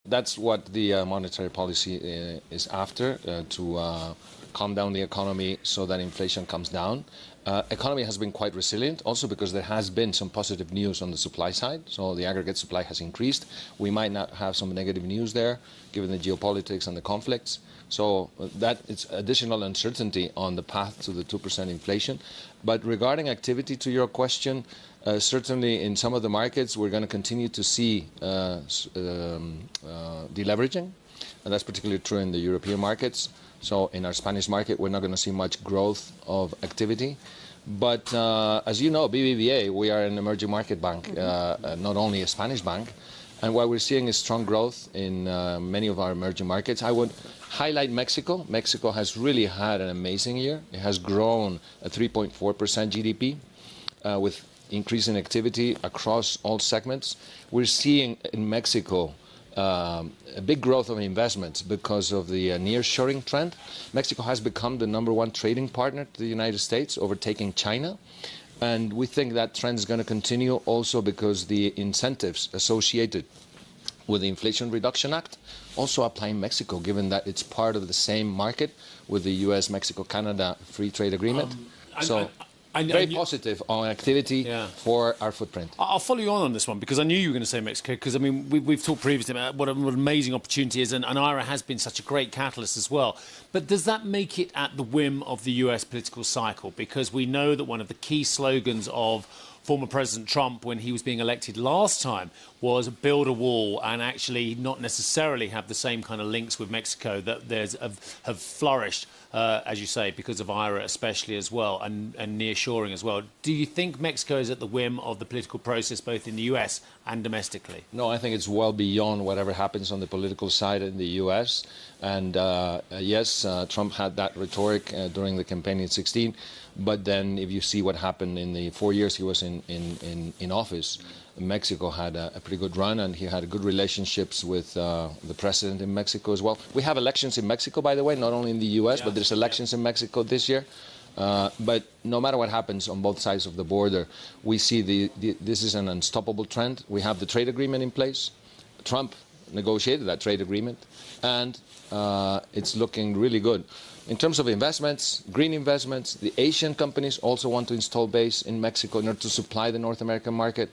that's what the monetary policy is after, to calm down the economy so that inflation comes down. Economy has been quite resilient, also because there has been some positive news on the supply side. So the aggregate supply has increased. We might not have some negative news there, given the geopolitics and the conflicts. So that it's additional uncertainty on the path to the 2% inflation. But regarding activity, to your question, certainly in some of the markets, we're going to continue to see deleveraging. And that's particularly true in the European markets. So in our Spanish market, we're not going to see much growth of activity. But as you know, BBVA, we are an emerging market bank, not only a Spanish bank. And what we're seeing is strong growth in many of our emerging markets. I would highlight Mexico. Mexico has really had an amazing year. It has grown at 3.4% GDP with increasing activity across all segments. We're seeing in Mexico a big growth of investments because of the nearshoring trend. Mexico has become the #1 trading partner to the United States, overtaking China. And we think that trend is going to continue also because the incentives associated with the Inflation Reduction Act also apply in Mexico, given that it's part of the same market with the U.S. Mexico-Canada Free Trade Agreement. Very positive on activity for our footprint. I'll follow you on this one because I knew you were going to say Mexico because, I mean, we've talked previously about what an amazing opportunity is and IRA has been such a great catalyst as well. But does that make it at the whim of the US political cycle? Because we know that one of the key slogans of former President Trump when he was being elected last time was build a wall and actually not necessarily have the same kind of links with Mexico that have flourished, as you say, because of IRA especially as well and nearshoring as well. Do you think Mexico is at the whim of the political process both in the US and domestically? No, I think it's well beyond whatever happens on the political side in the US. And yes, Trump had that rhetoric during the campaign in 2016. But then if you see what happened in the 4 years he was in office, Mexico had a pretty good run, and he had good relationships with the president in Mexico as well. We have elections in Mexico, by the way, not only in the U.S., but there's elections in Mexico this year. But no matter what happens on both sides of the border, we see this is an unstoppable trend. We have the trade agreement in place. Trump negotiated that trade agreement, and it's looking really good. In terms of investments, green investments, the Asian companies also want to install base in Mexico in order to supply the North American market.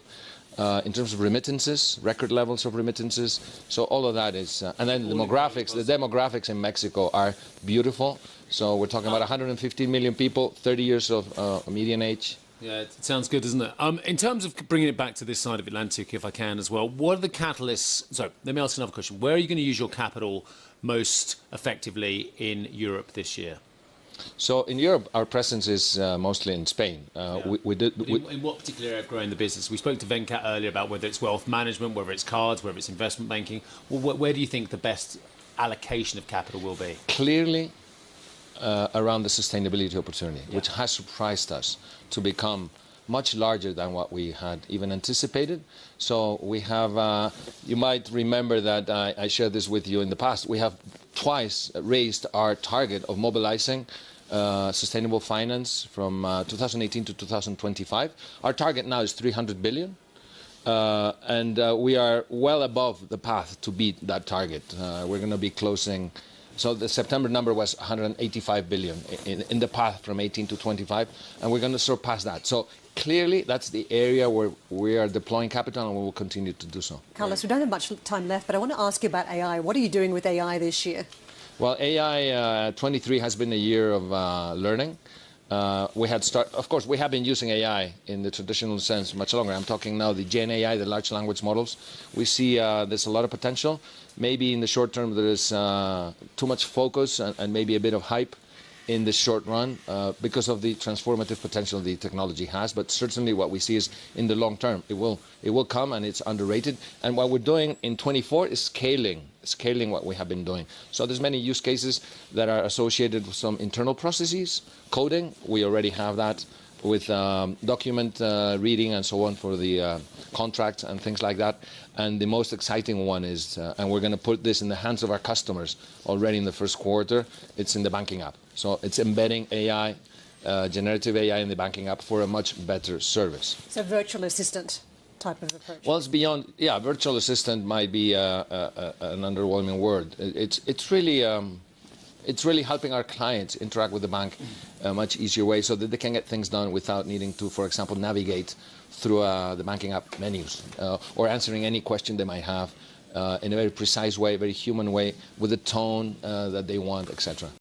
In terms of remittances, record levels of remittances. So all of that is, and then the demographics in Mexico are beautiful. So we're talking about 115 million people, 30 years of median age. Yeah, it sounds good, doesn't it? In terms of bringing it back to this side of Atlantic, if I can as well, what are the catalysts? So let me ask another question. Where are you going to use your capital most effectively in Europe this year? So in Europe, our presence is mostly in Spain. In what particular area of growing the business? We spoke to Venkat earlier about whether it's wealth management, whether it's cards, whether it's investment banking. Well, where do you think the best allocation of capital will be? Clearly, around the sustainability opportunity, which has surprised us to become much larger than what we had even anticipated. So we have, you might remember that I shared this with you in the past, we have twice raised our target of mobilizing sustainable finance from 2018 to 2025. Our target now is 300 billion. And we are well above the path to beat that target. We're going to be closing. So the September number was 185 billion in the path from 18 to 25, and we're going to surpass that. So clearly, that's the area where we are deploying capital, and we will continue to do so. Carlos, we don't have much time left, but I want to ask you about AI. What are you doing with AI this year? Well, AI 23 has been a year of learning. Of course, we have been using AI in the traditional sense much longer. I'm talking now the Gen AI, the large language models. We see there's a lot of potential. Maybe in the short term there is too much focus and maybe a bit of hype in the short run because of the transformative potential the technology has. But certainly what we see is in the long term, it will come, and it's underrated. And what we're doing in 24 is scaling what we have been doing. So there's many use cases that are associated with some internal processes. Coding, we already have that with document reading and so on for the contracts and things like that. And the most exciting one is, and we're going to put this in the hands of our customers already in the first quarter, it's in the banking app. So it's embedding AI, generative AI in the banking app for a much better service. So virtual assistant. type of approach? Well, it's beyond. Yeah, virtual assistant might be an underwhelming word. It's really helping our clients interact with the bank a much easier way, so that they can get things done without needing to, for example, navigate through the banking app menus or answering any question they might have in a very precise way, very human way, with the tone that they want, etc.